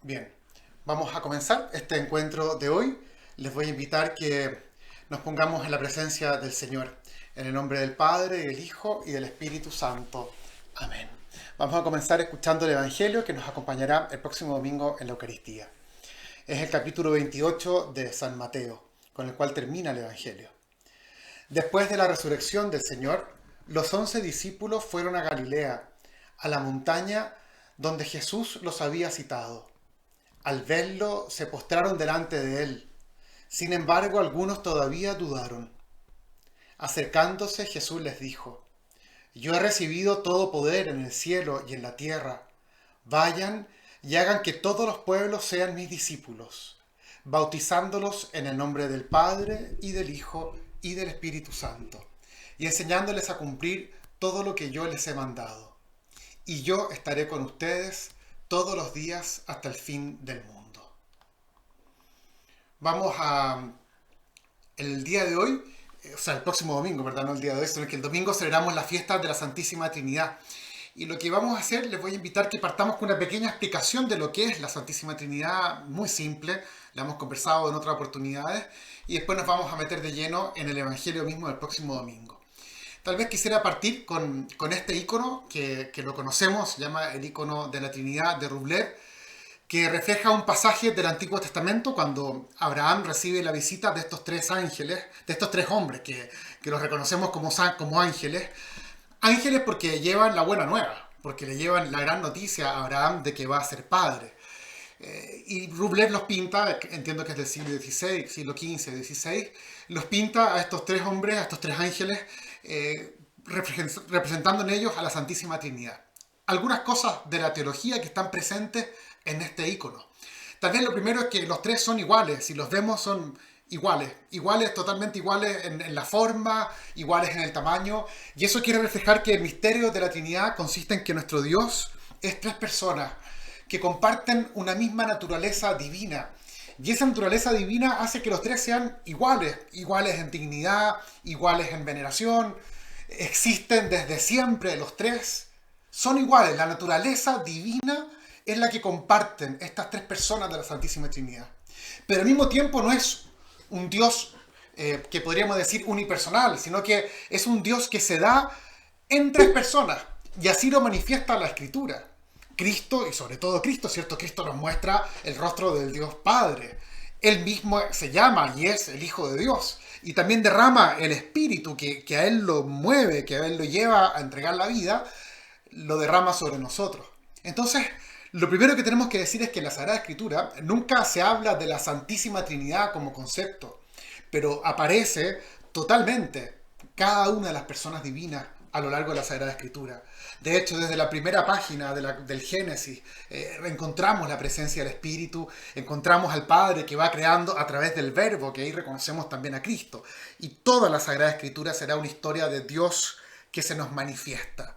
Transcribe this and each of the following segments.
Bien, vamos a comenzar este encuentro de hoy. Les voy a invitar que nos pongamos en la presencia del Señor, en el nombre del Padre, del Hijo y del Espíritu Santo. Amén. Vamos a comenzar escuchando el Evangelio que nos acompañará el próximo domingo en la Eucaristía. Es el capítulo 28 de San Mateo, con el cual termina el Evangelio. Después de la resurrección del Señor, los 11 discípulos fueron a Galilea, a la montaña donde Jesús los había citado. Al verlo, se postraron delante de él. Sin embargo, algunos todavía dudaron. Acercándose, Jesús les dijo: Yo he recibido todo poder en el cielo y en la tierra. Vayan y hagan que todos los pueblos sean mis discípulos, bautizándolos en el nombre del Padre y del Hijo y del Espíritu Santo, y enseñándoles a cumplir todo lo que yo les he mandado. Y yo estaré con ustedes todos los días hasta el fin del mundo. Vamos a el día de hoy, o sea, el próximo domingo, ¿verdad? No el día de hoy, sino que el domingo celebramos la fiesta de la Santísima Trinidad. Y lo que vamos a hacer, les voy a invitar que partamos con una pequeña explicación de lo que es la Santísima Trinidad, muy simple, la hemos conversado en otras oportunidades, y después nos vamos a meter de lleno en el Evangelio mismo del próximo domingo. Tal vez quisiera partir con este icono que lo conocemos, se llama el icono de la Trinidad de Rublev, que refleja un pasaje del Antiguo Testamento cuando Abraham recibe la visita de estos tres ángeles, de estos tres hombres que los reconocemos como ángeles. Ángeles porque llevan la buena nueva, porque le llevan la gran noticia a Abraham de que va a ser padre. Y Rublev los pinta, entiendo que es del siglo XVI, siglo XV, XVI, los pinta a estos tres hombres, a estos tres ángeles, representando en ellos a la Santísima Trinidad. Algunas cosas de la teología que están presentes en este icono. Tal vez lo primero es que los tres son iguales, si los vemos son iguales, totalmente iguales en la forma, iguales en el tamaño, y eso quiere reflejar que el misterio de la Trinidad consiste en que nuestro Dios es tres personas que comparten una misma naturaleza divina. Y esa naturaleza divina hace que los tres sean iguales en dignidad, iguales en veneración, existen desde siempre los tres, son iguales, la naturaleza divina es la que comparten estas tres personas de la Santísima Trinidad. Pero al mismo tiempo no es un Dios que podríamos decir unipersonal, sino que es un Dios que se da en tres personas, y así lo manifiesta la Escritura. Cristo, y sobre todo Cristo, ¿cierto? Cristo nos muestra el rostro del Dios Padre. Él mismo se llama y es el Hijo de Dios. Y también derrama el Espíritu que a Él lo mueve, que a Él lo lleva a entregar la vida, lo derrama sobre nosotros. Entonces, lo primero que tenemos que decir es que en la Sagrada Escritura nunca se habla de la Santísima Trinidad como concepto, pero aparece totalmente cada una de las personas divinas a lo largo de la Sagrada Escritura. De hecho, desde la primera página del Génesis, encontramos la presencia del Espíritu, encontramos al Padre que va creando a través del Verbo, que ahí reconocemos también a Cristo. Y toda la Sagrada Escritura será una historia de Dios que se nos manifiesta.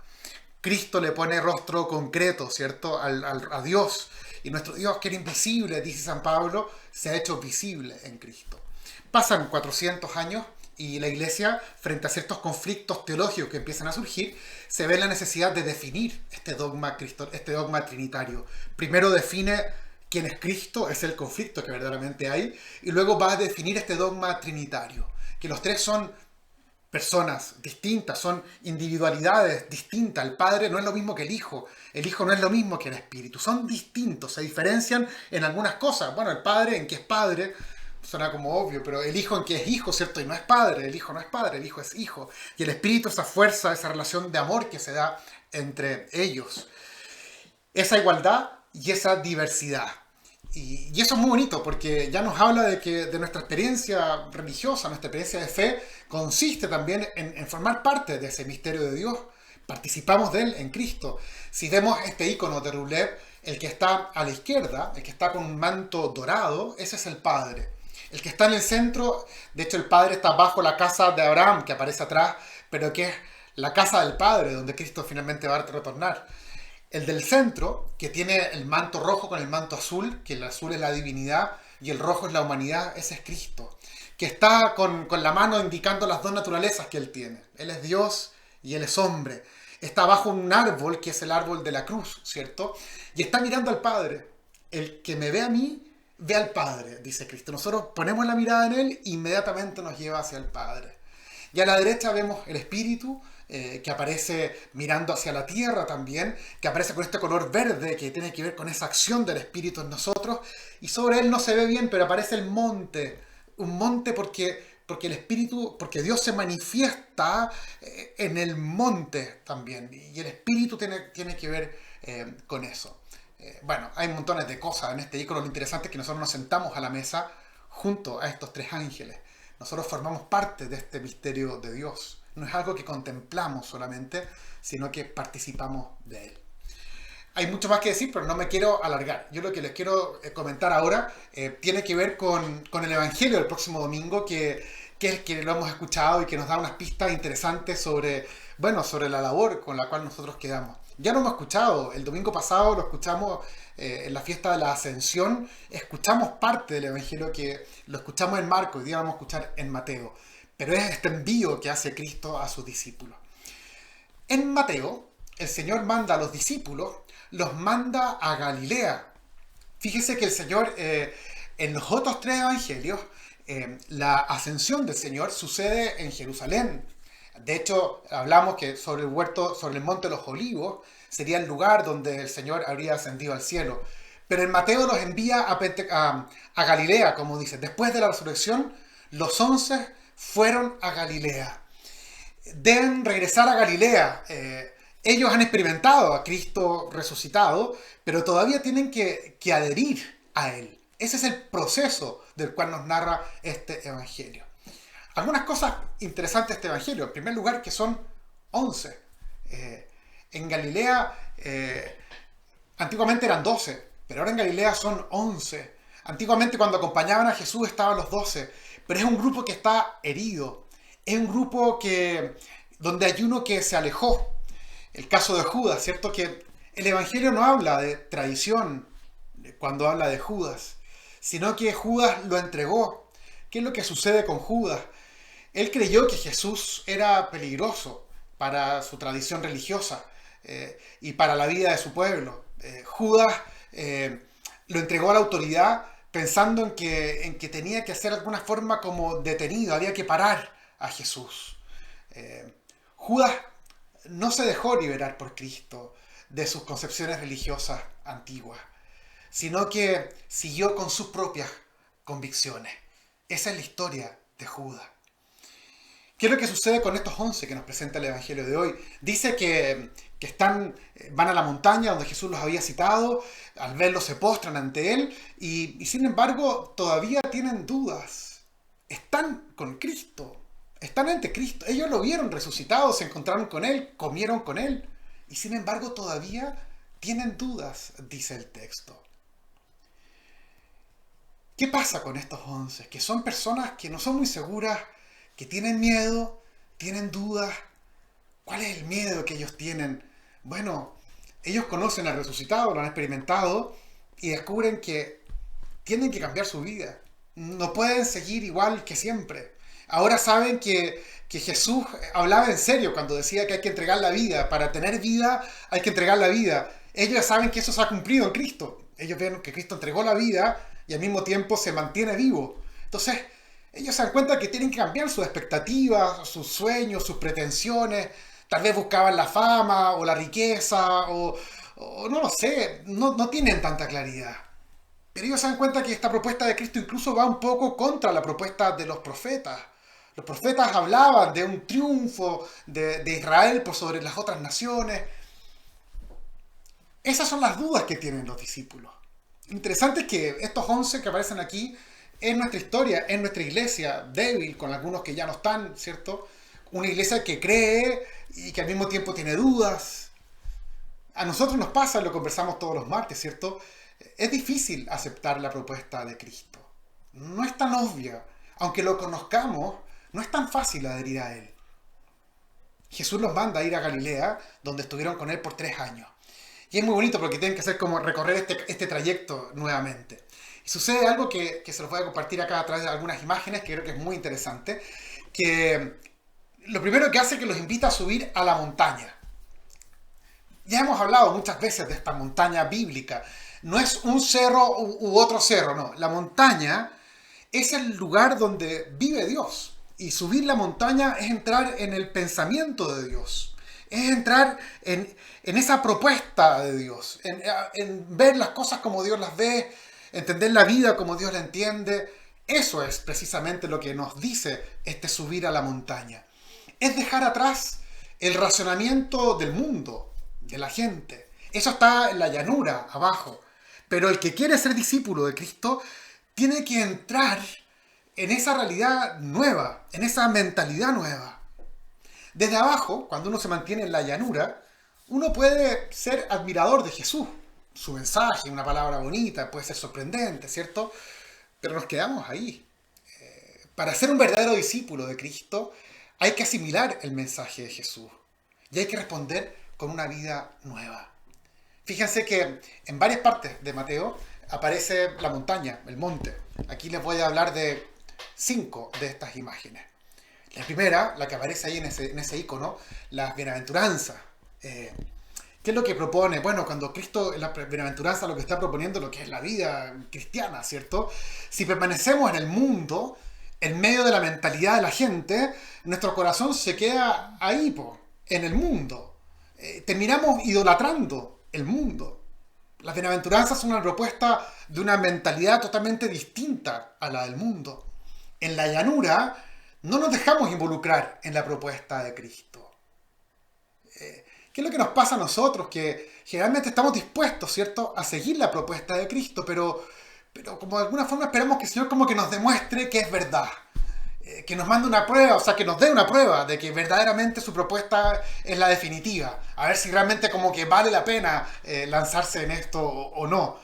Cristo le pone rostro concreto, ¿cierto?, a Dios. Y nuestro Dios, que era invisible, dice San Pablo, se ha hecho visible en Cristo. Pasan 400 años y la Iglesia, frente a ciertos conflictos teológicos que empiezan a surgir, se ve la necesidad de definir este dogma trinitario. Primero define quién es Cristo, es el conflicto que verdaderamente hay, y luego va a definir este dogma trinitario, que los tres son personas distintas, son individualidades distintas. El Padre no es lo mismo que el Hijo no es lo mismo que el Espíritu, son distintos, se diferencian en algunas cosas. Bueno, el Padre en que es Padre, suena como obvio, pero el Hijo en que es Hijo, ¿cierto? Y no es Padre, el Hijo no es Padre, el Hijo es Hijo. Y el Espíritu, esa fuerza, esa relación de amor que se da entre ellos. Esa igualdad y esa diversidad. Y eso es muy bonito porque ya nos habla de nuestra experiencia religiosa, nuestra experiencia de fe, consiste también en formar parte de ese misterio de Dios. Participamos de él en Cristo. Si vemos este icono de Rublev, el que está a la izquierda, el que está con un manto dorado, ese es el Padre. El que está en el centro, de hecho el Padre está bajo la casa de Abraham, que aparece atrás, pero que es la casa del Padre, donde Cristo finalmente va a retornar. El del centro, que tiene el manto rojo con el manto azul, que el azul es la divinidad y el rojo es la humanidad, ese es Cristo. Que está con la mano indicando las dos naturalezas que Él tiene. Él es Dios y Él es hombre. Está bajo un árbol, que es el árbol de la cruz, ¿cierto? Y está mirando al Padre. el que me ve a mí, ve al Padre, dice Cristo. Nosotros ponemos la mirada en Él, inmediatamente nos lleva hacia el Padre. Y a la derecha vemos el Espíritu, que aparece mirando hacia la tierra también, que aparece con este color verde que tiene que ver con esa acción del Espíritu en nosotros. Y sobre él no se ve bien, pero aparece el monte. Un monte porque el Espíritu, porque Dios se manifiesta en el monte también. Y el Espíritu tiene que ver con eso. Bueno, hay montones de cosas en este icono. Lo interesante es que nosotros nos sentamos a la mesa junto a estos tres ángeles. Nosotros formamos parte de este misterio de Dios. No es algo que contemplamos solamente, sino que participamos de él. Hay mucho más que decir, pero no me quiero alargar. Yo lo que les quiero comentar ahora tiene que ver con el Evangelio del próximo domingo, que es que lo hemos escuchado y que nos da unas pistas interesantes sobre la labor con la cual nosotros quedamos. Ya lo hemos escuchado, el domingo pasado lo escuchamos en la fiesta de la Ascensión, escuchamos parte del Evangelio que lo escuchamos en Marcos, hoy día vamos a escuchar en Mateo, pero es este envío que hace Cristo a sus discípulos. En Mateo, el Señor manda a los discípulos, los manda a Galilea. Fíjese que el Señor, en los otros tres evangelios, la ascensión del Señor sucede en Jerusalén. De hecho, hablamos que sobre el huerto, sobre el monte de los Olivos, sería el lugar donde el Señor habría ascendido al cielo. Pero en Mateo los envía a Galilea, como dice. Después de la resurrección, los 11 fueron a Galilea. Deben regresar a Galilea. Ellos han experimentado a Cristo resucitado, pero todavía tienen que adherir a Él. Ese es el proceso del cual nos narra este evangelio. Algunas cosas interesantes de este evangelio. En primer lugar, que son 11. En Galilea, antiguamente eran 12, pero ahora en Galilea son 11. Antiguamente cuando acompañaban a Jesús estaban los 12, pero es un grupo que está herido. Es un grupo donde hay uno que se alejó. El caso de Judas, ¿cierto? Que el evangelio no habla de traición cuando habla de Judas, sino que Judas lo entregó. ¿Qué es lo que sucede con Judas? Él creyó que Jesús era peligroso para su tradición religiosa y para la vida de su pueblo. Judas lo entregó a la autoridad pensando en que tenía que hacer de alguna forma como detenido, había que parar a Jesús. Judas no se dejó liberar por Cristo de sus concepciones religiosas antiguas, sino que siguió con sus propias convicciones. Esa es la historia de Judas. ¿Qué es lo que sucede con estos 11 que nos presenta el Evangelio de hoy? Dice que van a la montaña donde Jesús los había citado, al verlo se postran ante él y sin embargo todavía tienen dudas. Están con Cristo, están ante Cristo. Ellos lo vieron resucitado, se encontraron con él, comieron con él y sin embargo todavía tienen dudas, dice el texto. ¿Qué pasa con estos 11? Que son personas que no son muy seguras, que tienen miedo, tienen dudas. ¿Cuál es el miedo que ellos tienen? Bueno, ellos conocen al resucitado, lo han experimentado y descubren que tienen que cambiar su vida. No pueden seguir igual que siempre. Ahora saben que Jesús hablaba en serio cuando decía que hay que entregar la vida. Para tener vida hay que entregar la vida. Ellos ya saben que eso se ha cumplido en Cristo. Ellos ven que Cristo entregó la vida y al mismo tiempo se mantiene vivo. Entonces, ellos se dan cuenta que tienen que cambiar sus expectativas, sus sueños, sus pretensiones. Tal vez buscaban la fama o la riqueza o no lo sé, no tienen tanta claridad. Pero ellos se dan cuenta que esta propuesta de Cristo incluso va un poco contra la propuesta de los profetas. Los profetas hablaban de un triunfo de Israel por sobre las otras naciones. Esas son las dudas que tienen los discípulos. Lo interesante es que estos 11 que aparecen aquí es nuestra historia, es nuestra iglesia débil, con algunos que ya no están, ¿cierto? Una iglesia que cree y que al mismo tiempo tiene dudas. A nosotros nos pasa, lo conversamos todos los martes, ¿cierto? Es difícil aceptar la propuesta de Cristo. No es tan obvia. Aunque lo conozcamos, no es tan fácil adherir a Él. Jesús los manda a ir a Galilea, donde estuvieron con Él por 3 años. Y es muy bonito porque tienen que hacer como recorrer este trayecto nuevamente. Y sucede algo que se los voy a compartir acá a través de algunas imágenes, que creo que es muy interesante, que lo primero que hace es que los invita a subir a la montaña. Ya hemos hablado muchas veces de esta montaña bíblica. No es un cerro u otro cerro, no. La montaña es el lugar donde vive Dios. Y subir la montaña es entrar en el pensamiento de Dios. Es entrar en esa propuesta de Dios. En ver las cosas como Dios las ve, entender la vida como Dios la entiende. Eso es precisamente lo que nos dice este subir a la montaña. Es dejar atrás el racionamiento del mundo, de la gente. Eso está en la llanura, abajo. Pero el que quiere ser discípulo de Cristo tiene que entrar en esa realidad nueva, en esa mentalidad nueva. Desde abajo, cuando uno se mantiene en la llanura, uno puede ser admirador de Jesús. Su mensaje, una palabra bonita, puede ser sorprendente, ¿cierto? Pero nos quedamos ahí. Para ser un verdadero discípulo de Cristo, hay que asimilar el mensaje de Jesús. Y hay que responder con una vida nueva. Fíjense que en varias partes de Mateo aparece la montaña, el monte. Aquí les voy a hablar de 5 de estas imágenes. La primera, la que aparece ahí en ese icono, las bienaventuranzas. ¿Qué es lo que propone? Bueno, cuando Cristo en la bienaventuranza lo que está proponiendo, lo que es la vida cristiana, ¿cierto? Si permanecemos en el mundo, en medio de la mentalidad de la gente, nuestro corazón se queda ahí, en el mundo. Terminamos idolatrando el mundo. Las bienaventuranzas son una propuesta de una mentalidad totalmente distinta a la del mundo. En la llanura no nos dejamos involucrar en la propuesta de Cristo. ¿Qué es lo que nos pasa a nosotros? Que generalmente estamos dispuestos, ¿cierto?, a seguir la propuesta de Cristo, pero como de alguna forma esperamos que el Señor como que nos demuestre que es verdad. Que nos mande una prueba, o sea, que nos dé una prueba de que verdaderamente su propuesta es la definitiva. A ver si realmente como que vale la pena lanzarse en esto o no.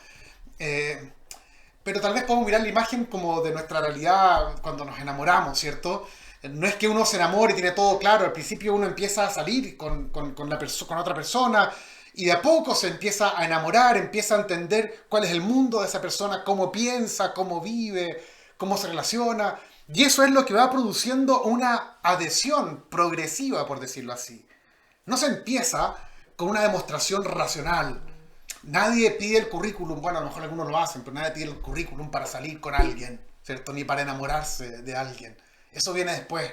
Pero tal vez podemos mirar la imagen como de nuestra realidad cuando nos enamoramos, ¿cierto? No es que uno se enamore y tiene todo claro. Al principio uno empieza a salir con otra persona y de a poco se empieza a enamorar, empieza a entender cuál es el mundo de esa persona, cómo piensa, cómo vive, cómo se relaciona. Y eso es lo que va produciendo una adhesión progresiva, por decirlo así. No se empieza con una demostración racional. Nadie pide el currículum, bueno, a lo mejor algunos lo hacen, pero nadie pide el currículum para salir con alguien, ¿cierto? Ni para enamorarse de alguien. Eso viene después.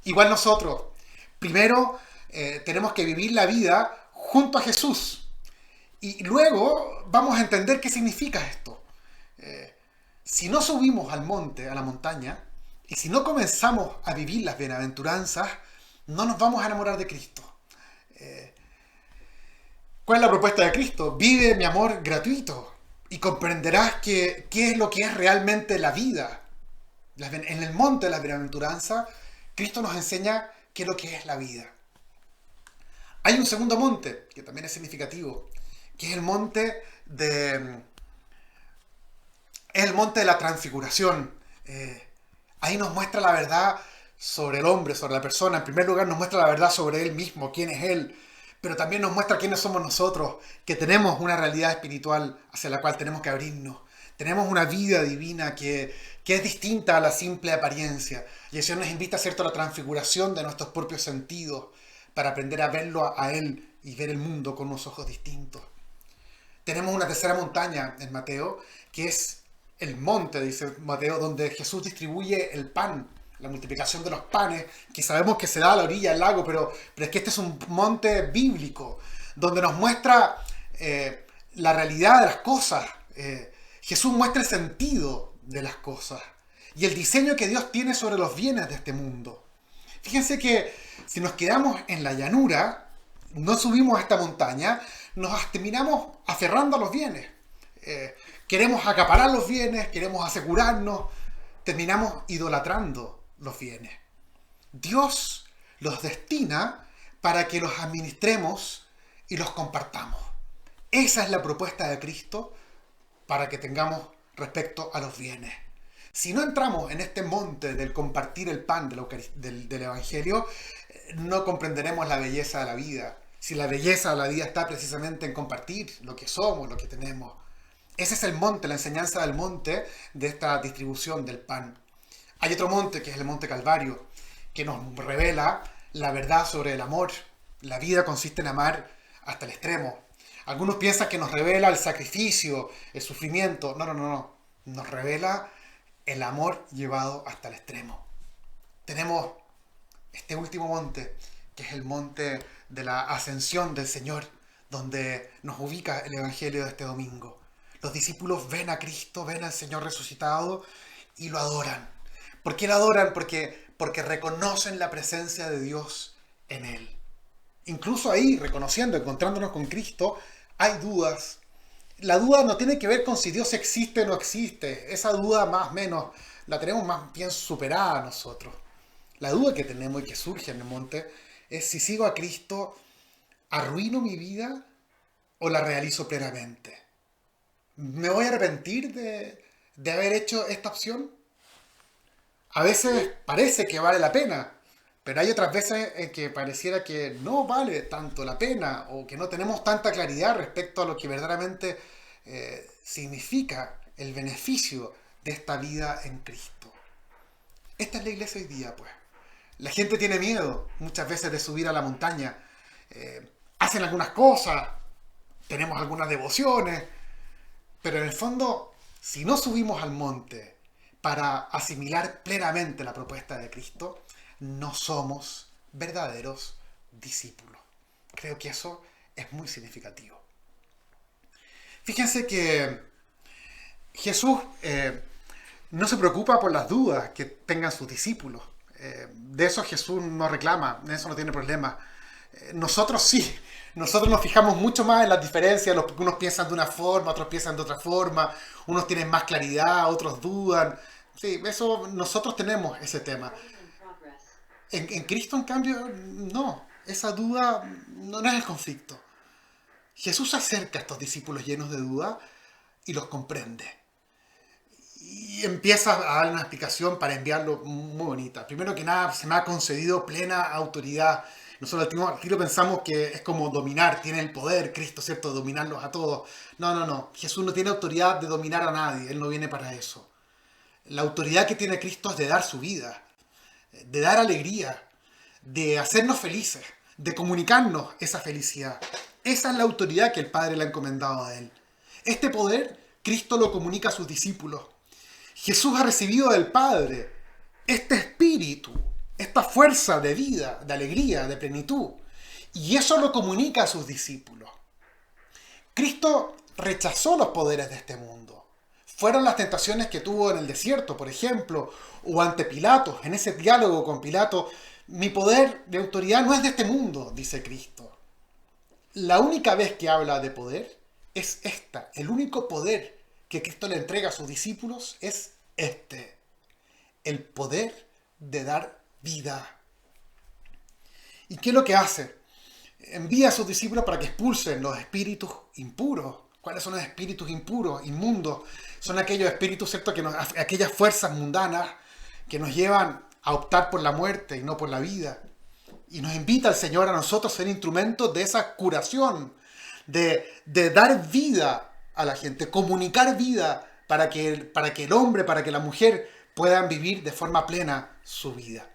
Igual nosotros, primero tenemos que vivir la vida junto a Jesús. Y luego vamos a entender qué significa esto. Si no subimos al monte, a la montaña, y si no comenzamos a vivir las bienaventuranzas, no nos vamos a enamorar de Cristo. ¿Cuál es la propuesta de Cristo? Vive mi amor gratuito y comprenderás qué es lo que es realmente la vida. En el monte de la bienaventuranza, Cristo nos enseña qué es lo que es la vida. Hay un segundo monte, que también es significativo, que es el monte de la transfiguración. Ahí nos muestra la verdad sobre el hombre, sobre la persona. En primer lugar nos muestra la verdad sobre él mismo, quién es él. Pero también nos muestra quiénes somos nosotros, que tenemos una realidad espiritual hacia la cual tenemos que abrirnos. Tenemos una vida divina que es distinta a la simple apariencia. Y el Señor nos invita, ¿cierto?, a la transfiguración de nuestros propios sentidos para aprender a verlo a Él y ver el mundo con unos ojos distintos. Tenemos una tercera montaña en Mateo, que es el monte, dice Mateo, donde Jesús distribuye el pan, la multiplicación de los panes, que sabemos que se da a la orilla del lago, pero es que este es un monte bíblico, donde nos muestra la realidad de las cosas. Jesús muestra el sentido de las cosas y el diseño que Dios tiene sobre los bienes de este mundo. Fíjense que si nos quedamos en la llanura, no subimos a esta montaña, nos terminamos aferrando a los bienes. Queremos acaparar los bienes, queremos asegurarnos, terminamos idolatrando los bienes. Dios los destina para que los administremos y los compartamos. Esa es la propuesta de Cristo para que tengamos respecto a los bienes. Si no entramos en este monte del compartir el pan del Evangelio, no comprenderemos la belleza de la vida. Si la belleza de la vida está precisamente en compartir lo que somos, lo que tenemos. Ese es el monte, la enseñanza del monte de esta distribución del pan. Hay otro monte, que es el monte Calvario, que nos revela la verdad sobre el amor. La vida consiste en amar hasta el extremo. Algunos piensan que nos revela el sacrificio, el sufrimiento. No, no, no, no. Nos revela el amor llevado hasta el extremo. Tenemos este último monte, que es el monte de la ascensión del Señor, donde nos ubica el Evangelio de este domingo. Los discípulos ven a Cristo, ven al Señor resucitado y lo adoran. ¿Por qué lo adoran? Porque reconocen la presencia de Dios en Él. Incluso ahí, reconociendo, encontrándonos con Cristo, hay dudas. La duda no tiene que ver con si Dios existe o no existe. Esa duda más o menos la tenemos más bien superada nosotros. La duda que tenemos y que surge en el monte es si sigo a Cristo, ¿arruino mi vida o la realizo plenamente? ¿Me voy a arrepentir de haber hecho esta opción? A veces parece que vale la pena, pero hay otras veces en que pareciera que no vale tanto la pena o que no tenemos tanta claridad respecto a lo que verdaderamente significa el beneficio de esta vida en Cristo. Esta es la iglesia hoy día, pues. La gente tiene miedo muchas veces de subir a la montaña. Hacen algunas cosas, tenemos algunas devociones, pero en el fondo, si no subimos al monte para asimilar plenamente la propuesta de Cristo, no somos verdaderos discípulos. Creo que eso es muy significativo. Fíjense que Jesús no se preocupa por las dudas que tengan sus discípulos. De eso Jesús no reclama, de eso no tiene problema. Nosotros sí, nosotros nos fijamos mucho más en las diferencias, unos piensan de una forma, otros piensan de otra forma, unos tienen más claridad, otros dudan. Sí, eso nosotros tenemos ese tema. En Cristo, en cambio, no, esa duda no es el conflicto. Jesús se acerca a estos discípulos llenos de duda y los comprende. Y empieza a dar una explicación para enviarlo muy bonita. Primero que nada, se me ha concedido plena autoridad. Nosotros al tiro pensamos que es como dominar, tiene el poder, Cristo, ¿cierto?, de dominarlos a todos. No, no, no. Jesús no tiene autoridad de dominar a nadie, Él no viene para eso. La autoridad que tiene Cristo es de dar su vida, de dar alegría, de hacernos felices, de comunicarnos esa felicidad. Esa es la autoridad que el Padre le ha encomendado a Él. Este poder, Cristo lo comunica a sus discípulos. Jesús ha recibido del Padre este espíritu, esta fuerza de vida, de alegría, de plenitud. Y eso lo comunica a sus discípulos. Cristo rechazó los poderes de este mundo. Fueron las tentaciones que tuvo en el desierto, por ejemplo, o ante Pilato, en ese diálogo con Pilato. Mi poder de autoridad no es de este mundo, dice Cristo. La única vez que habla de poder es esta. El único poder que Cristo le entrega a sus discípulos es este. El poder de dar vida. ¿Y qué es lo que hace? Envía a sus discípulos para que expulsen los espíritus impuros. ¿Cuáles son los espíritus impuros, inmundos? Son aquellos espíritus, ¿cierto?, aquellas fuerzas mundanas que nos llevan a optar por la muerte y no por la vida. Y nos invita el Señor a nosotros a ser instrumentos de esa curación, de dar vida a la gente, comunicar vida para que el hombre, para que la mujer puedan vivir de forma plena su vida.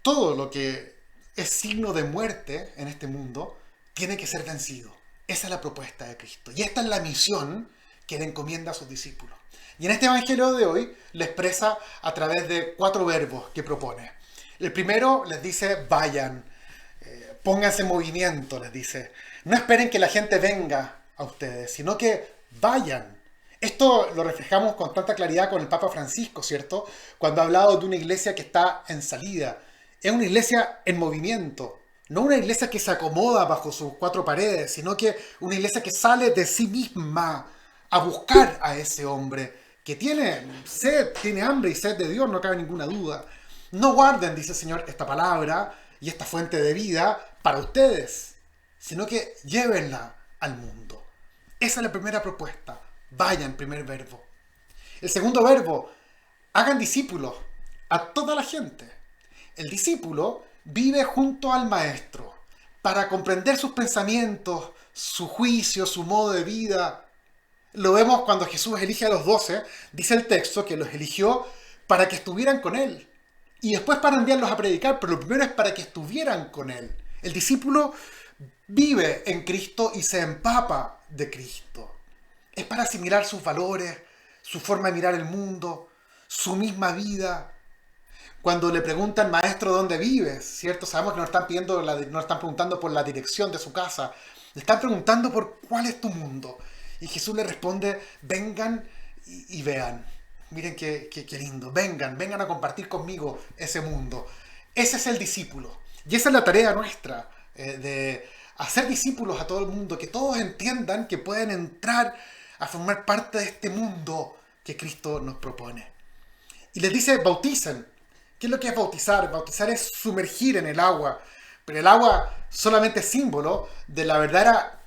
Todo lo que es signo de muerte en este mundo tiene que ser vencido. Esa es la propuesta de Cristo. Y esta es la misión que le encomienda a sus discípulos. Y en este evangelio de hoy le expresa a través de 4 verbos que propone. El primero les dice vayan, pónganse en movimiento, les dice. No esperen que la gente venga a ustedes, sino que vayan. Esto lo reflejamos con tanta claridad con el Papa Francisco, ¿cierto? Cuando ha hablado de una iglesia que está en salida. Es una iglesia en movimiento. No una iglesia que se acomoda bajo sus 4 paredes, sino que una iglesia que sale de sí misma a buscar a ese hombre que tiene sed, tiene hambre y sed de Dios, no cabe ninguna duda. No guarden, dice el Señor, esta palabra y esta fuente de vida para ustedes, sino que llévenla al mundo. Esa es la primera propuesta. Vayan, primer verbo. El segundo verbo, hagan discípulos a toda la gente. El discípulo vive junto al maestro para comprender sus pensamientos, su juicio, su modo de vida. Lo vemos cuando Jesús elige a los 12, dice el texto que los eligió para que estuvieran con él. Y después para enviarlos a predicar, pero lo primero es para que estuvieran con él. El discípulo vive en Cristo y se empapa de Cristo. Es para asimilar sus valores, su forma de mirar el mundo, su misma vida. Cuando le preguntan, maestro, ¿dónde vives? ¿Cierto? Sabemos que nos están preguntando por la dirección de su casa. Le están preguntando por cuál es tu mundo. Y Jesús le responde, vengan y vean. Miren qué lindo. Vengan a compartir conmigo ese mundo. Ese es el discípulo. Y esa es la tarea nuestra, de hacer discípulos a todo el mundo, que todos entiendan que pueden entrar a formar parte de este mundo que Cristo nos propone. Y les dice, bauticen. ¿Qué es lo que es bautizar? Bautizar es sumergir en el agua. Pero el agua solamente es símbolo de la verdadera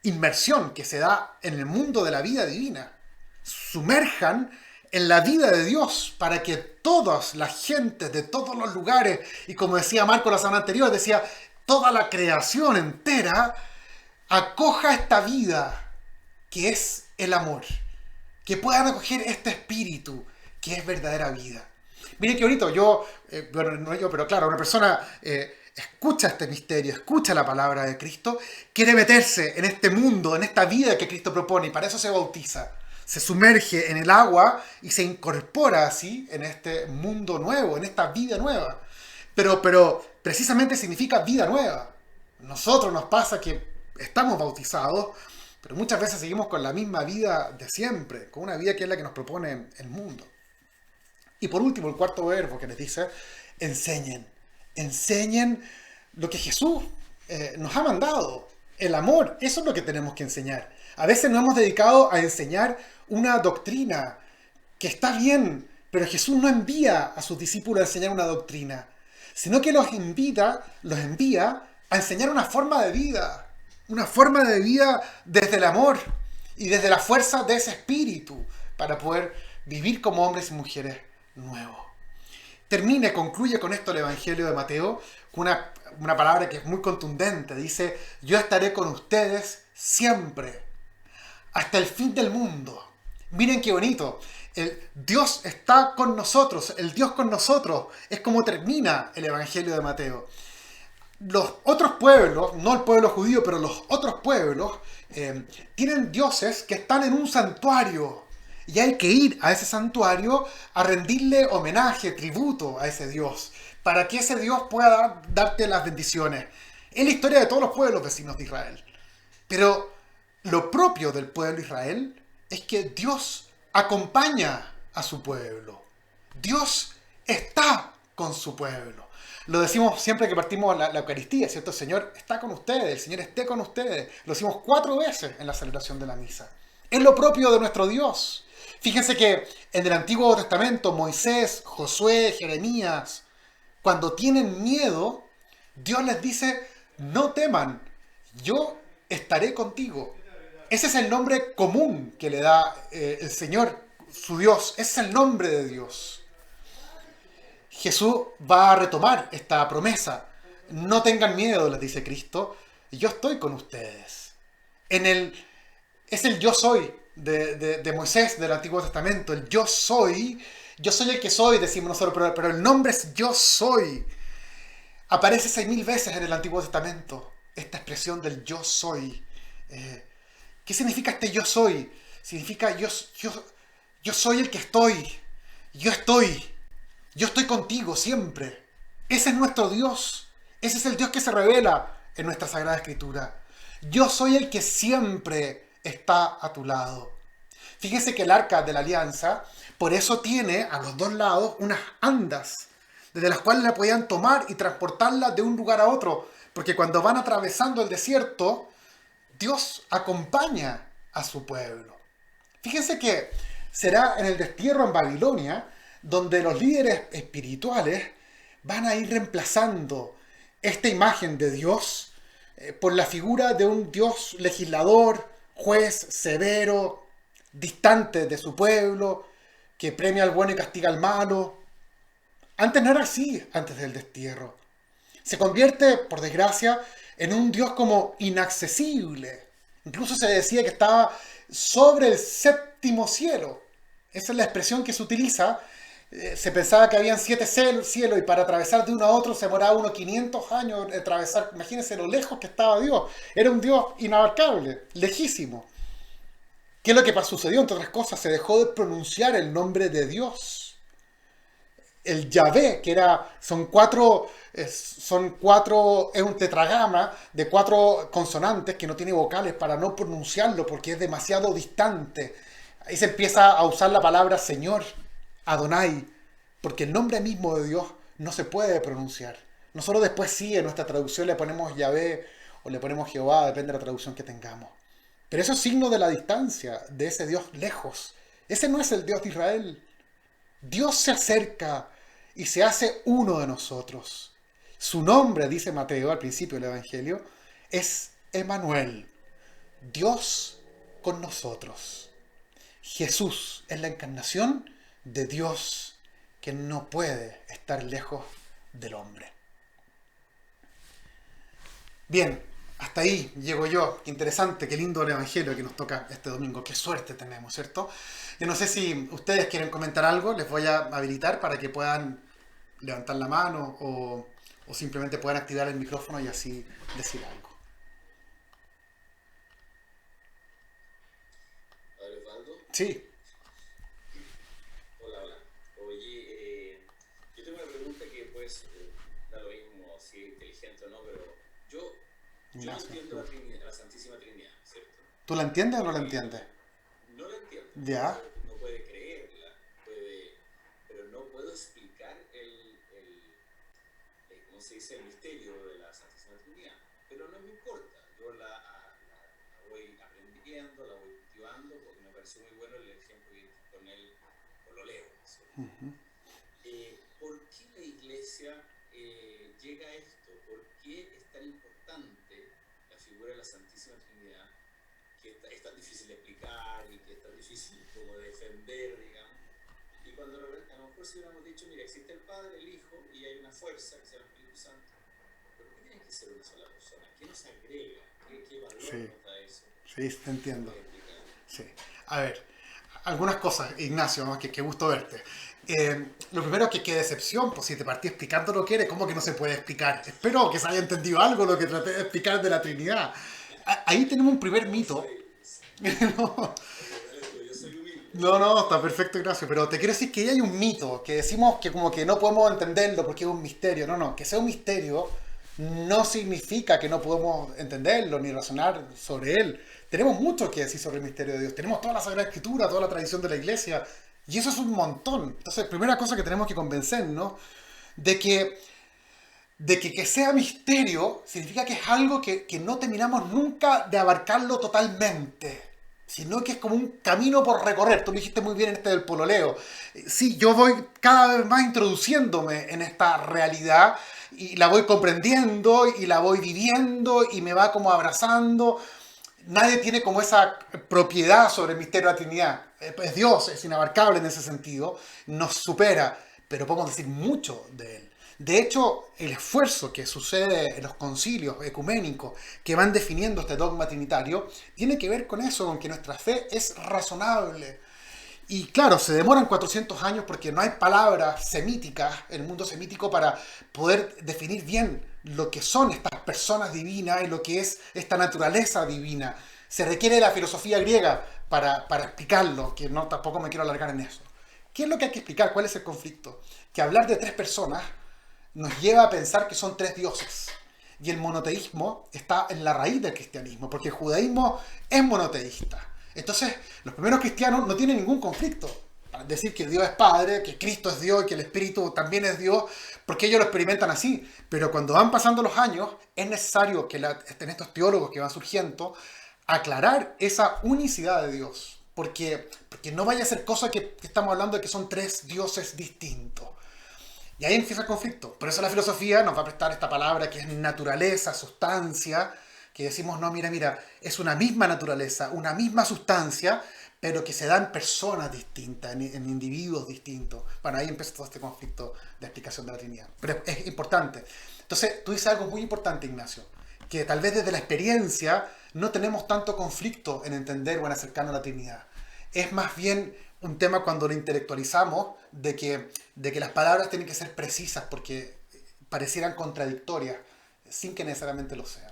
inmersión que se da en el mundo de la vida divina. Sumerjan en la vida de Dios para que todas las gentes de todos los lugares, y como decía Marco la semana anterior, decía, toda la creación entera acoja esta vida que es el amor. Que puedan acoger este espíritu que es verdadera vida. Miren qué bonito, una persona escucha este misterio, escucha la palabra de Cristo, quiere meterse en este mundo, en esta vida que Cristo propone, y para eso se bautiza. Se sumerge en el agua y se incorpora así en este mundo nuevo, en esta vida nueva. Pero precisamente significa vida nueva. Nosotros nos pasa que estamos bautizados, pero muchas veces seguimos con la misma vida de siempre, con una vida que es la que nos propone el mundo. Y por último, el cuarto verbo que les dice, enseñen. Enseñen lo que Jesús nos ha mandado. El amor, eso es lo que tenemos que enseñar. A veces nos hemos dedicado a enseñar una doctrina que está bien, pero Jesús no envía a sus discípulos a enseñar una doctrina, sino que los envía a enseñar una forma de vida desde el amor y desde la fuerza de ese espíritu para poder vivir como hombres y mujeres nuevos. Concluye con esto el Evangelio de Mateo, con una palabra que es muy contundente. Dice, yo estaré con ustedes siempre, hasta el fin del mundo. Miren qué bonito. El Dios está con nosotros, el Dios con nosotros. Es como termina el Evangelio de Mateo. Los otros pueblos, no el pueblo judío, pero los otros pueblos, tienen dioses que están en un santuario. Y hay que ir a ese santuario a rendirle homenaje, tributo a ese Dios, para que ese Dios pueda darte las bendiciones. Es la historia de todos los pueblos vecinos de Israel. Pero lo propio del pueblo de Israel es que Dios acompaña a su pueblo. Dios está con su pueblo. Lo decimos siempre que partimos la Eucaristía, ¿cierto? El Señor está con ustedes, el Señor esté con ustedes. Lo decimos 4 veces en la celebración de la misa. Es lo propio de nuestro Dios. Fíjense que en el Antiguo Testamento, Moisés, Josué, Jeremías, cuando tienen miedo, Dios les dice, no teman, yo estaré contigo. Ese es el nombre común que le da el Señor, su Dios. Ese es el nombre de Dios. Jesús va a retomar esta promesa. No tengan miedo, les dice Cristo, yo estoy con ustedes. Es el yo soy de Moisés del Antiguo Testamento. El yo soy el que soy, decimos nosotros, pero el nombre es yo soy. Aparece 6.000 veces en el Antiguo Testamento esta expresión del yo soy. ¿Qué significa este yo soy? Significa yo soy el que estoy. Yo estoy contigo siempre. Ese es nuestro Dios. Ese es el Dios que se revela en nuestra Sagrada Escritura. Yo soy el que siempre está a tu lado. Fíjense que el arca de la alianza, por eso tiene a los dos lados unas andas, desde las cuales la podían tomar y transportarla de un lugar a otro. Porque cuando van atravesando el desierto, Dios acompaña a su pueblo. Fíjense que será en el destierro en Babilonia donde los líderes espirituales van a ir reemplazando esta imagen de Dios por la figura de un Dios legislador, juez severo, distante de su pueblo, que premia al bueno y castiga al malo. Antes no era así, antes del destierro. Se convierte, por desgracia, en un Dios como inaccesible. Incluso se decía que estaba sobre el séptimo cielo. Esa es la expresión que se utiliza, Se pensaba que habían 7 cielos y para atravesar de uno a otro se demoraba unos 500 años en atravesar. Imagínense lo lejos que estaba Dios. Era un Dios inabarcable, lejísimo. ¿Qué es lo que sucedió? Entre otras cosas, se dejó de pronunciar el nombre de Dios. El Yahvé, que es un tetragrama de 4 consonantes que no tiene vocales para no pronunciarlo porque es demasiado distante. Ahí se empieza a usar la palabra Señor, Adonai, porque el nombre mismo de Dios no se puede pronunciar. Nosotros después sí, en nuestra traducción le ponemos Yahvé o le ponemos Jehová, depende de la traducción que tengamos. Pero eso es signo de la distancia, de ese Dios lejos. Ese no es el Dios de Israel. Dios se acerca y se hace uno de nosotros. Su nombre, dice Mateo al principio del Evangelio, es Emmanuel, Dios con nosotros. Jesús es la encarnación de Dios que no puede estar lejos del hombre. Bien, hasta ahí llego yo. Qué interesante, qué lindo el Evangelio que nos toca este domingo. Qué suerte tenemos, ¿cierto? Yo no sé si ustedes quieren comentar algo, les voy a habilitar para que puedan levantar la mano o simplemente puedan activar el micrófono y así decir algo. Padre Osvaldo, Sí, hola, hola. Oye, yo tengo una pregunta que pues da lo mismo si es inteligente o no, pero yo no Ignacio. entiendo la Trinidad, la Santísima Trinidad, ¿cierto? ¿Tú la entiendes o no la Eh, entiendes? no la entiendo. Ya. No puede creerla, pero no puedo explicar ¿cómo se dice? El misterio de la Santísima Trinidad. Pero no me importa, yo la voy aprendiendo, la voy cultivando, porque me pareció muy bueno el ejemplo que con él, con lo leo, ¿cierto? Ujú. ¿Por qué la iglesia llega a esto? ¿Por qué es tan importante la figura de la Santísima Trinidad, que es tan difícil de explicar y que es tan difícil como de defender, digamos? Y cuando a lo mejor si hubiéramos dicho, mira, existe el Padre, el Hijo, y hay una fuerza que se llama el Espíritu Santo, ¿por qué tiene que ser una sola persona? ¿Qué nos agrega? ¿Qué valor Sí, nos da eso? sí, te ¿Me entiendo. puedes explicar? Sí. A ver, algunas cosas, Ignacio, ¿no? Qué gusto verte. Lo primero es que qué decepción, pues si te partí explicando lo que eres, ¿cómo que no se puede explicar? Espero que se haya entendido algo lo que traté de explicar de la Trinidad. Ahí tenemos un primer No, mito. soy, No, oye, pero yo soy humilde. no, está perfecto, Ignacio, pero te quiero decir que ahí hay un mito, que decimos que como que no podemos entenderlo porque es un misterio. No, que sea un misterio no significa que no podemos entenderlo ni razonar sobre él. Tenemos mucho que decir sobre el misterio de Dios. Tenemos toda la Sagrada Escritura, toda la tradición de la Iglesia, y eso es un montón. Entonces, primera cosa que tenemos que convencernos de que sea misterio significa que es algo que no terminamos nunca de abarcarlo totalmente, sino que es como un camino por recorrer. Tú lo dijiste muy bien en este del pololeo. Sí, yo voy cada vez más introduciéndome en esta realidad y la voy comprendiendo y la voy viviendo y me va como abrazando. Nadie tiene como esa propiedad sobre el misterio de la Trinidad. Es Dios, es inabarcable en ese sentido, nos supera, pero podemos decir mucho de Él. De hecho, el esfuerzo que sucede en los concilios ecuménicos que van definiendo este dogma trinitario tiene que ver con eso, con que nuestra fe es razonable. Y claro, se demoran 400 años porque no hay palabras semíticas en el mundo semítico para poder definir bien lo que son estas personas divinas y lo que es esta naturaleza divina. Se requiere de la filosofía griega para explicarlo, que no tampoco me quiero alargar en eso. ¿Qué es lo que hay que explicar? ¿Cuál es el conflicto? Que hablar de 3 personas nos lleva a pensar que son 3 dioses. Y el monoteísmo está en la raíz del cristianismo, porque el judaísmo es monoteísta. Entonces, los primeros cristianos no tienen ningún conflicto. Decir que Dios es Padre, que Cristo es Dios y que el Espíritu también es Dios, porque ellos lo experimentan así. Pero cuando van pasando los años, es necesario que en estos teólogos que van surgiendo, aclarar esa unicidad de Dios. Porque no vaya a ser cosa que estamos hablando de que son 3 dioses distintos. Y ahí empieza el conflicto. Por eso la filosofía nos va a prestar esta palabra que es naturaleza, sustancia, que decimos, no, mira, es una misma naturaleza, una misma sustancia, pero que se da en personas distintas, en individuos distintos. Bueno, ahí empieza todo este conflicto de explicación de la Trinidad. Pero es importante. Entonces, tú dices algo muy importante, Ignacio, que tal vez desde la experiencia no tenemos tanto conflicto en entender o en acercarnos a la Trinidad. Es más bien un tema cuando lo intelectualizamos de que las palabras tienen que ser precisas porque parecieran contradictorias sin que necesariamente lo sean.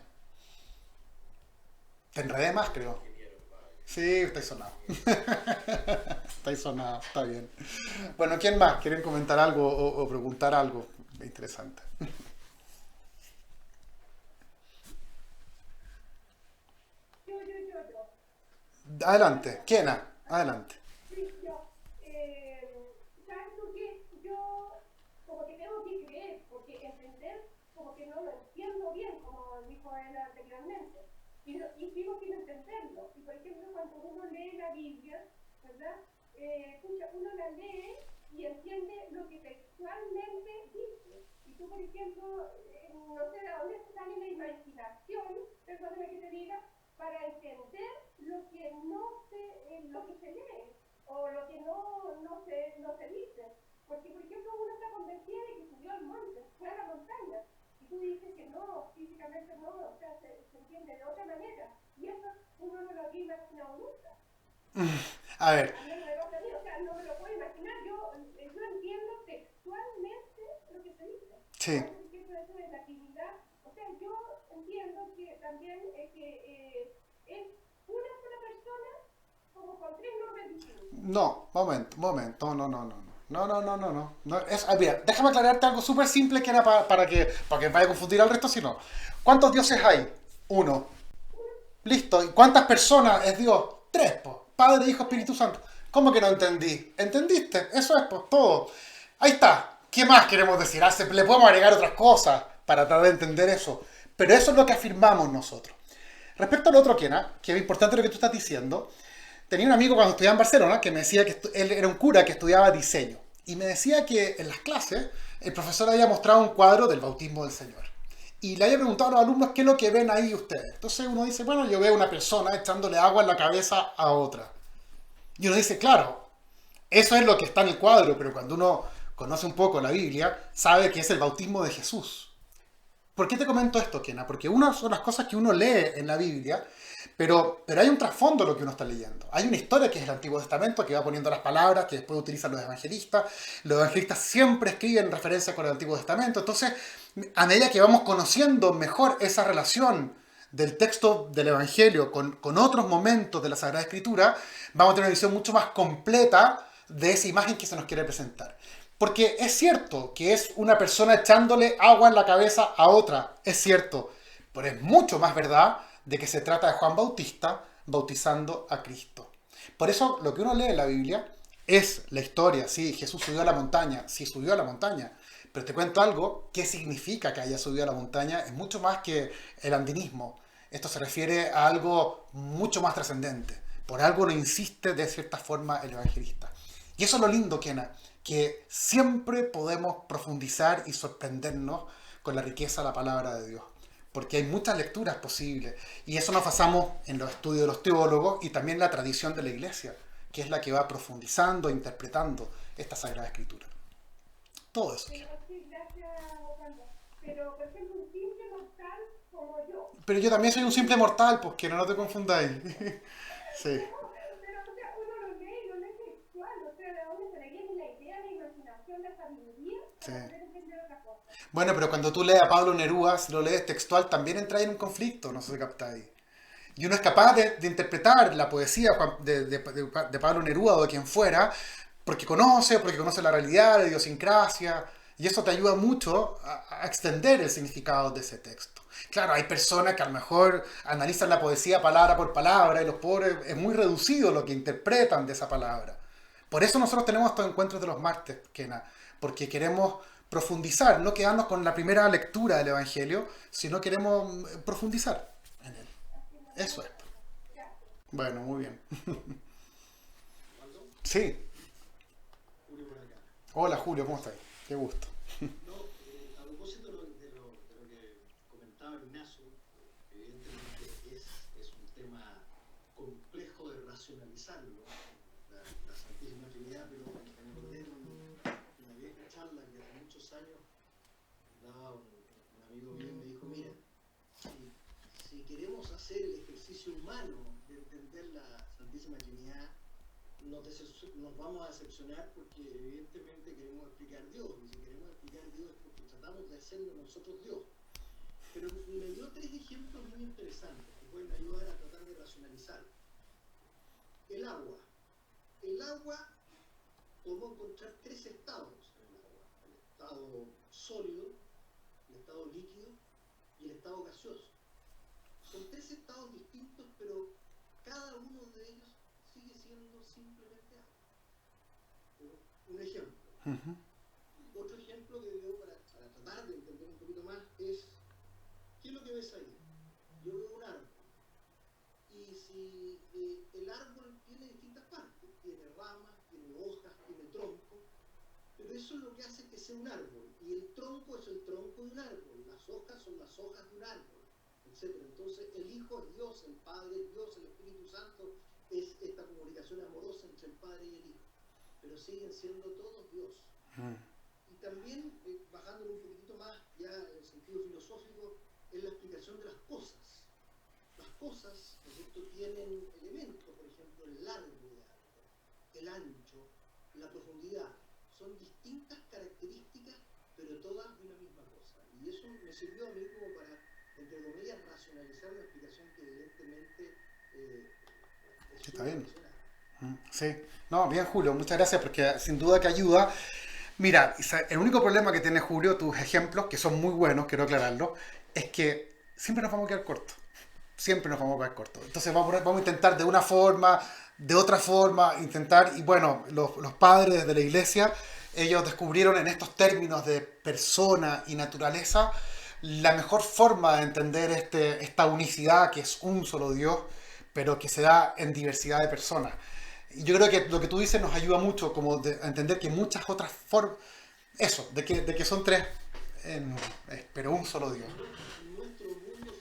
Te enredé más, creo. ingeniero, Pablo. Sí, estáis sonado. Ingeniero. Estáis sonado, está bien. Bueno, ¿quién más? ¿Quieren comentar algo o preguntar algo interesante? Yo. Adelante, Kena, adelante. Sí, yo. ¿Sabes tú qué? Yo como que tengo que creer, porque entender como que no lo entiendo bien, como dijo él anteriormente. Y sigo sin entenderlo. Y por ejemplo, cuando uno lee la Biblia, ¿verdad? Escucha, uno la lee y entiende lo que textualmente dice. Y tú, por ejemplo, no sé de dónde sale la imaginación, perdóname que te diga, para entender lo que no se, lo que se lee o lo que no se dice. Porque, por ejemplo, uno está convencido de que subió al monte, fue a la montaña, y tú dices que no, físicamente no, o sea, se entiende de otra manera. Y eso uno no lo había imaginado nunca. A ver, Al menos de parte mía, o sea, no me lo puedo imaginar. Yo entiendo textualmente lo que se dice. sí. Por ejemplo, eso de la actividad, o sea, yo entiendo que también es una sola persona como con tres nombres distintos. No, momento, no. Mira, déjame aclararte algo súper simple que era para que vaya a confundir al resto, si no. ¿Cuántos dioses hay? Uno. Listo. ¿Y cuántas personas es Dios? Tres, pues. Padre, Hijo, Espíritu Santo. ¿Cómo que no entendí? ¿Entendiste? Eso es, pues, todo. Ahí está. ¿Qué más queremos decir? Le podemos agregar otras cosas para tratar de entender eso. Pero eso es lo que afirmamos nosotros. Respecto al otro, Kena, que es importante lo que tú estás diciendo, tenía un amigo cuando estudiaba en Barcelona que me decía que él era un cura que estudiaba diseño. Y me decía que en las clases el profesor había mostrado un cuadro del bautismo del Señor. Y le había preguntado a los alumnos qué es lo que ven ahí ustedes. Entonces uno dice, bueno, yo veo una persona echándole agua en la cabeza a otra. Y uno dice, claro, eso es lo que está en el cuadro, pero cuando uno conoce un poco la Biblia, sabe que es el bautismo de Jesús. ¿Por qué te comento esto, Kena? Porque una son las cosas que uno lee en la Biblia, pero hay un trasfondo de lo que uno está leyendo. Hay una historia que es el Antiguo Testamento, que va poniendo las palabras, que después utilizan los evangelistas. Los evangelistas siempre escriben en referencia con el Antiguo Testamento. Entonces, a medida que vamos conociendo mejor esa relación del texto del Evangelio con otros momentos de la Sagrada Escritura, vamos a tener una visión mucho más completa de esa imagen que se nos quiere presentar. Porque es cierto que es una persona echándole agua en la cabeza a otra, es cierto, pero es mucho más verdad de que se trata de Juan Bautista bautizando a Cristo. Por eso lo que uno lee en la Biblia es la historia, sí, Jesús subió a la montaña, sí subió a la montaña, pero te cuento algo, ¿qué significa que haya subido a la montaña? Es mucho más que el andinismo. Esto se refiere a algo mucho más trascendente. Por algo lo insiste de cierta forma el evangelista. Y eso es lo lindo, Kena, que siempre podemos profundizar y sorprendernos con la riqueza de la palabra de Dios. Porque hay muchas lecturas posibles. Y eso nos basamos en los estudios de los teólogos y también la tradición de la iglesia, que es la que va profundizando, interpretando esta Sagrada Escritura. Todo eso. Pero sí, gracias, Osvaldo. Pero, por ejemplo, un simple mortal como yo. Pero yo también soy un simple mortal, pues que no te confundáis. Sí, O sea, uno lo lee textual, o sea, de dónde se le viene la idea, la imaginación, la sabiduría sí. para poder entender otra cosa. Bueno, pero cuando tú lees a Pablo Neruda, si lo lees textual, también entra en un conflicto, no sé si captáis. Y uno es capaz de interpretar la poesía de Pablo Neruda o de quien fuera, porque conoce la realidad, la idiosincrasia, y eso te ayuda mucho a extender el significado de ese texto. Claro, hay personas que a lo mejor analizan la poesía palabra por palabra y los pobres es muy reducido lo que interpretan de esa palabra. Por eso nosotros tenemos estos encuentros de los martes, Kena, porque queremos profundizar, no quedarnos con la primera lectura del Evangelio, sino queremos profundizar en él. Así me Eso es. gusta. Gracias. Bueno, muy bien. Osvaldo, Sí. Julio por acá. Hola Julio, ¿cómo estás? Qué gusto. No, a propósito de lo que comentaba Ignacio, evidentemente es un tema complejo de racionalizarlo, la Santísima Trinidad, pero me acordé de una vieja charla que hace muchos años daba un amigo mío y me dijo, mira, si queremos hacer el ejercicio humano de entender la Santísima Trinidad, nos vamos a decepcionar porque evidentemente queremos explicar Dios, y si queremos explicar Dios es porque tratamos de hacerlo nosotros Dios. Pero me dio 3 ejemplos muy interesantes que pueden ayudar a tratar de racionalizar. El agua. El agua, podemos encontrar 3 estados en el agua: el estado sólido, el estado líquido y el estado gaseoso. Son 3 estados distintos, pero cada uno de ellos sigue siendo simplemente agua. Un ejemplo. Otro ejemplo que veo para tratar de entender un poquito más es, ¿qué es lo que ves ahí? Yo veo un árbol. Y si el árbol tiene distintas partes, tiene ramas, tiene hojas, tiene tronco, pero eso es lo que hace que sea un árbol. Y el tronco es el tronco de un árbol, las hojas son las hojas de un árbol, etc. Entonces el Hijo es Dios, el Padre es Dios, el Espíritu Santo es esta comunicación amorosa entre el Padre y el Hijo. Pero siguen siendo todos Dios. Y también, bajándolo un poquitito más, ya en el sentido filosófico, es la explicación de las cosas. Las cosas, ¿no es cierto?, tienen elementos, por ejemplo, el largo de algo, el ancho, la profundidad. Son distintas características, pero todas de una misma cosa. Y eso me sirvió a mí como para, entre comillas, racionalizar una explicación que evidentemente es Está bien. racional. Sí, no, bien Julio, muchas gracias porque sin duda que ayuda. Mira, el único problema que tiene Julio, tus ejemplos, que son muy buenos, quiero aclararlo, es que siempre nos vamos a quedar cortos. Siempre nos vamos a quedar cortos. Entonces vamos a intentar de una forma, de otra forma, intentar, y bueno, los padres de la iglesia, ellos descubrieron en estos términos de persona y naturaleza la mejor forma de entender esta unicidad que es un solo Dios, pero que se da en diversidad de personas. Y yo creo que lo que tú dices nos ayuda mucho como a entender que muchas otras formas, eso, de que son 3, pero un solo Dios. En nuestro mundo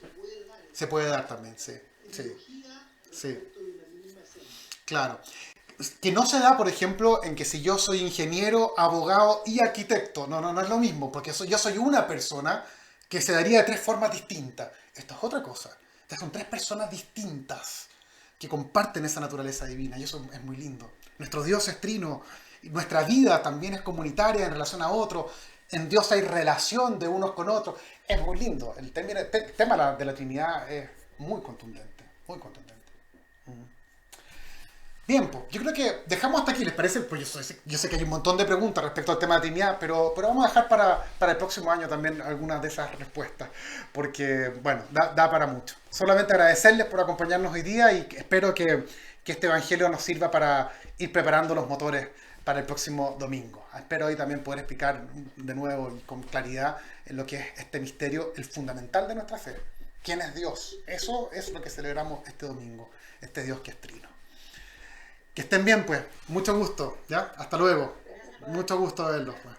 Se puede dar también, sí. tecnología Sí. respecto de la misma esencia. Claro. Que no se da, por ejemplo, en que si yo soy ingeniero, abogado y arquitecto. No es lo mismo, porque yo soy una persona que se daría de 3 formas distintas. Esto es otra cosa. Estas son 3 personas distintas que comparten esa naturaleza divina, y eso es muy lindo. Nuestro Dios es trino, y nuestra vida también es comunitaria en relación a otro. En Dios hay relación de unos con otros. Es muy lindo. El tema de la Trinidad es muy contundente, muy contundente. Bien, pues, yo creo que dejamos hasta aquí, ¿les parece? Pues yo sé que hay un montón de preguntas respecto al tema de Trinidad, pero vamos a dejar para el próximo año también algunas de esas respuestas, porque, bueno, da para mucho. Solamente agradecerles por acompañarnos hoy día y espero que este Evangelio nos sirva para ir preparando los motores para el próximo domingo. Espero hoy también poder explicar de nuevo y con claridad en lo que es este misterio, el fundamental de nuestra fe. ¿Quién es Dios? Eso es lo que celebramos este domingo, este Dios que es trino. Que estén bien, pues. Mucho gusto, ¿ya? Hasta luego. Mucho gusto verlos, pues.